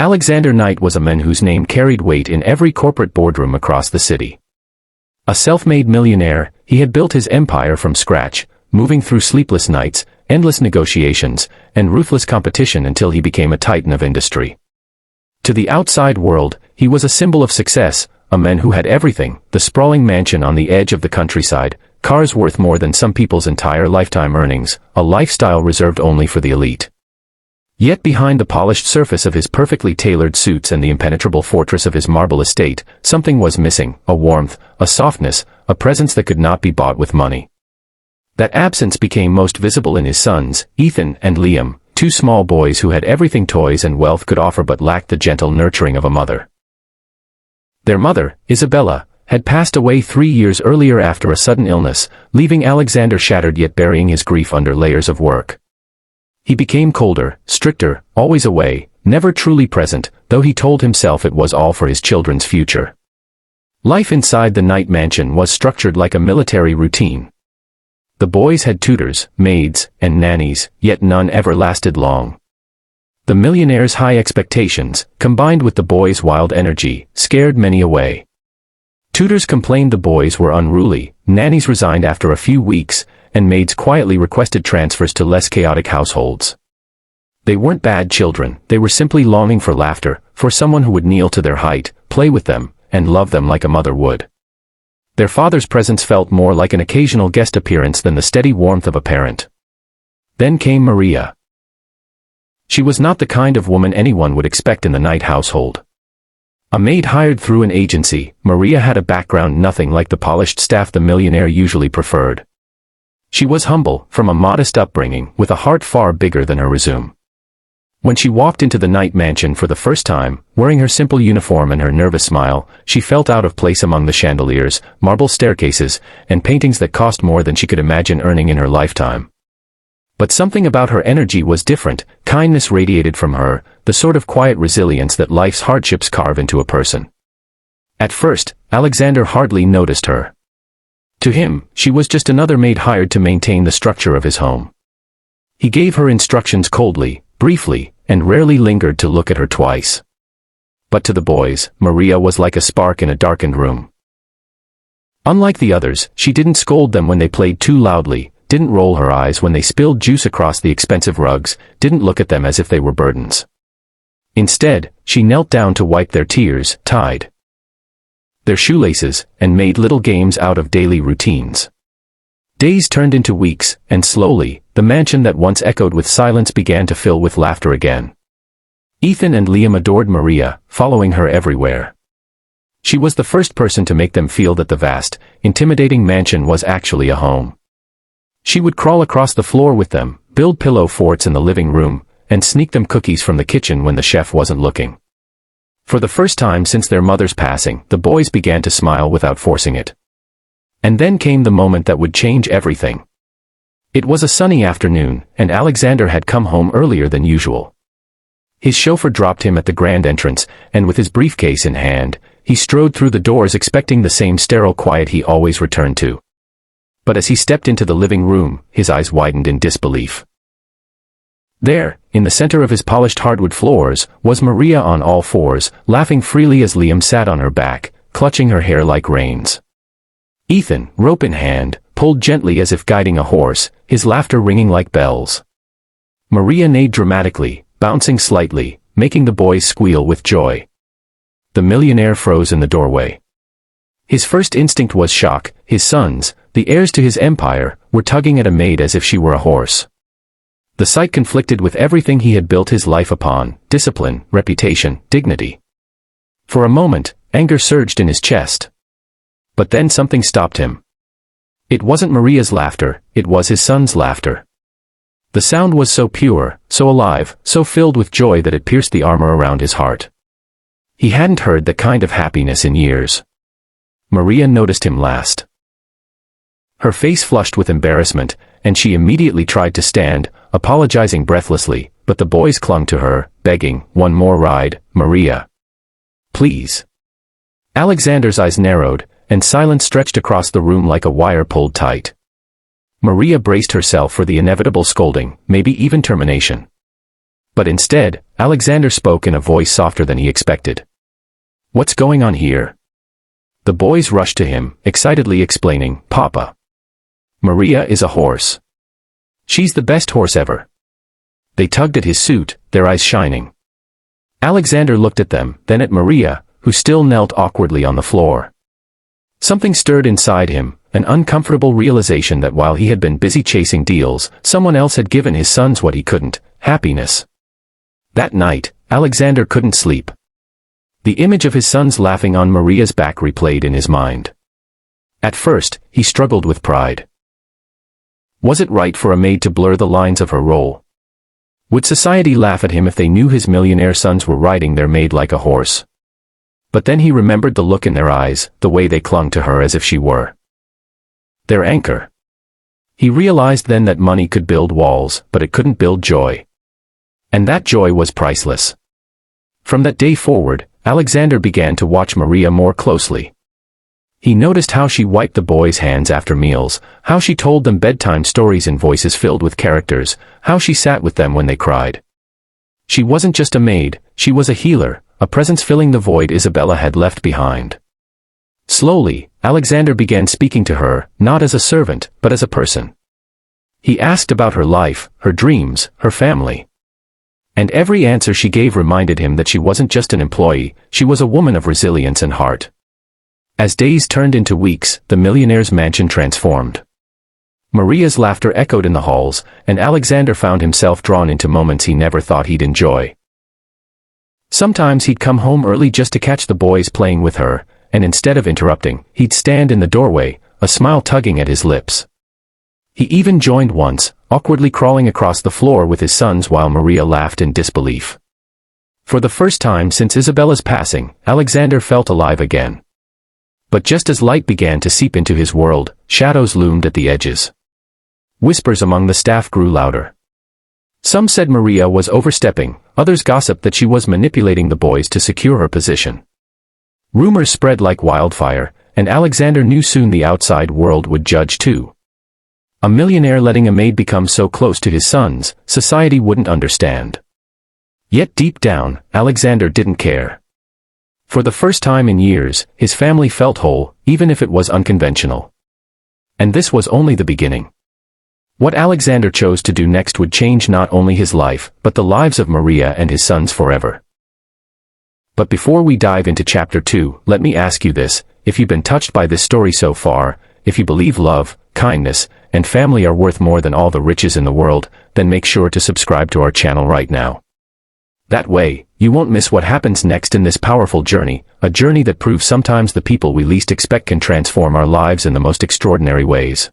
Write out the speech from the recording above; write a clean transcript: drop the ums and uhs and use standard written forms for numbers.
Alexander Knight was a man whose name carried weight in every corporate boardroom across the city. A self-made millionaire, he had built his empire from scratch, moving through sleepless nights, endless negotiations, and ruthless competition until he became a titan of industry. To the outside world, he was a symbol of success, a man who had everything: the sprawling mansion on the edge of the countryside, cars worth more than some people's entire lifetime earnings, a lifestyle reserved only for the elite. Yet behind the polished surface of his perfectly tailored suits and the impenetrable fortress of his marble estate, something was missing: a warmth, a softness, a presence that could not be bought with money. That absence became most visible in his sons, Ethan and Liam, two small boys who had everything toys and wealth could offer but lacked the gentle nurturing of a mother. Their mother, Isabella, had passed away 3 years earlier after a sudden illness, leaving Alexander shattered yet burying his grief under layers of work. He became colder, stricter, always away, never truly present, though he told himself it was all for his children's future. Life inside the Knight mansion was structured like a military routine. The boys had tutors, maids, and nannies, yet none ever lasted long. The millionaire's high expectations, combined with the boys' wild energy, scared many away. Tutors complained the boys were unruly, nannies resigned after a few weeks, and maids quietly requested transfers to less chaotic households. They weren't bad children, they were simply longing for laughter, for someone who would kneel to their height, play with them, and love them like a mother would. Their father's presence felt more like an occasional guest appearance than the steady warmth of a parent. Then came Maria. She was not the kind of woman anyone would expect in the Knight household. A maid hired through an agency, Maria had a background nothing like the polished staff the millionaire usually preferred. She was humble, from a modest upbringing, with a heart far bigger than her resume. When she walked into the Knight mansion for the first time, wearing her simple uniform and her nervous smile, she felt out of place among the chandeliers, marble staircases, and paintings that cost more than she could imagine earning in her lifetime. But something about her energy was different. Kindness radiated from her, the sort of quiet resilience that life's hardships carve into a person. At first, Alexander hardly noticed her. To him, she was just another maid hired to maintain the structure of his home. He gave her instructions coldly, briefly, and rarely lingered to look at her twice. But to the boys, Maria was like a spark in a darkened room. Unlike the others, she didn't scold them when they played too loudly, didn't roll her eyes when they spilled juice across the expensive rugs, didn't look at them as if they were burdens. Instead, she knelt down to wipe their tears, tied their shoelaces, and made little games out of daily routines. Days turned into weeks, and slowly, the mansion that once echoed with silence began to fill with laughter again. Ethan and Liam adored Maria, following her everywhere. She was the first person to make them feel that the vast, intimidating mansion was actually a home. She would crawl across the floor with them, build pillow forts in the living room, and sneak them cookies from the kitchen when the chef wasn't looking. For the first time since their mother's passing, the boys began to smile without forcing it. And then came the moment that would change everything. It was a sunny afternoon, and Alexander had come home earlier than usual. His chauffeur dropped him at the grand entrance, and with his briefcase in hand, he strode through the doors expecting the same sterile quiet he always returned to. But as he stepped into the living room, his eyes widened in disbelief. There, in the center of his polished hardwood floors, was Maria on all fours, laughing freely as Liam sat on her back, clutching her hair like reins. Ethan, rope in hand, pulled gently as if guiding a horse, his laughter ringing like bells. Maria neighed dramatically, bouncing slightly, making the boys squeal with joy. The millionaire froze in the doorway. His first instinct was shock. His sons, the heirs to his empire, were tugging at a maid as if she were a horse. The sight conflicted with everything he had built his life upon: discipline, reputation, dignity. For a moment, anger surged in his chest. But then something stopped him. It wasn't Maria's laughter, it was his son's laughter. The sound was so pure, so alive, so filled with joy that it pierced the armor around his heart. He hadn't heard that kind of happiness in years. Maria noticed him last. Her face flushed with embarrassment, and she immediately tried to stand, apologizing breathlessly, but the boys clung to her, begging, "One more ride, Maria. Please." Alexander's eyes narrowed, and silence stretched across the room like a wire pulled tight. Maria braced herself for the inevitable scolding, maybe even termination. But instead, Alexander spoke in a voice softer than he expected. "What's going on here?" The boys rushed to him, excitedly explaining, "Papa, Maria is a horse. She's the best horse ever." They tugged at his suit, their eyes shining. Alexander looked at them, then at Maria, who still knelt awkwardly on the floor. Something stirred inside him, an uncomfortable realization that while he had been busy chasing deals, someone else had given his sons what he couldn't: happiness. That night, Alexander couldn't sleep. The image of his sons laughing on Maria's back replayed in his mind. At first, he struggled with pride. Was it right for a maid to blur the lines of her role? Would society laugh at him if they knew his millionaire sons were riding their maid like a horse? But then he remembered the look in their eyes, the way they clung to her as if she were their anchor. He realized then that money could build walls, but it couldn't build joy. And that joy was priceless. From that day forward, Alexander began to watch Maria more closely. He noticed how she wiped the boys' hands after meals, how she told them bedtime stories in voices filled with characters, how she sat with them when they cried. She wasn't just a maid, she was a healer, a presence filling the void Isabella had left behind. Slowly, Alexander began speaking to her, not as a servant, but as a person. He asked about her life, her dreams, her family. And every answer she gave reminded him that she wasn't just an employee, she was a woman of resilience and heart. As days turned into weeks, the millionaire's mansion transformed. Maria's laughter echoed in the halls, and Alexander found himself drawn into moments he never thought he'd enjoy. Sometimes he'd come home early just to catch the boys playing with her, and instead of interrupting, he'd stand in the doorway, a smile tugging at his lips. He even joined once, awkwardly crawling across the floor with his sons while Maria laughed in disbelief. For the first time since Isabella's passing, Alexander felt alive again. But just as light began to seep into his world, shadows loomed at the edges. Whispers among the staff grew louder. Some said Maria was overstepping, others gossiped that she was manipulating the boys to secure her position. Rumors spread like wildfire, and Alexander knew soon the outside world would judge too. A millionaire letting a maid become so close to his sons, society wouldn't understand. Yet deep down, Alexander didn't care. For the first time in years, his family felt whole, even if it was unconventional. And this was only the beginning. What Alexander chose to do next would change not only his life, but the lives of Maria and his sons forever. But before we dive into Chapter 2, let me ask you this: if you've been touched by this story so far, if you believe love, kindness, and family are worth more than all the riches in the world, then make sure to subscribe to our channel right now. That way, you won't miss what happens next in this powerful journey, a journey that proves sometimes the people we least expect can transform our lives in the most extraordinary ways.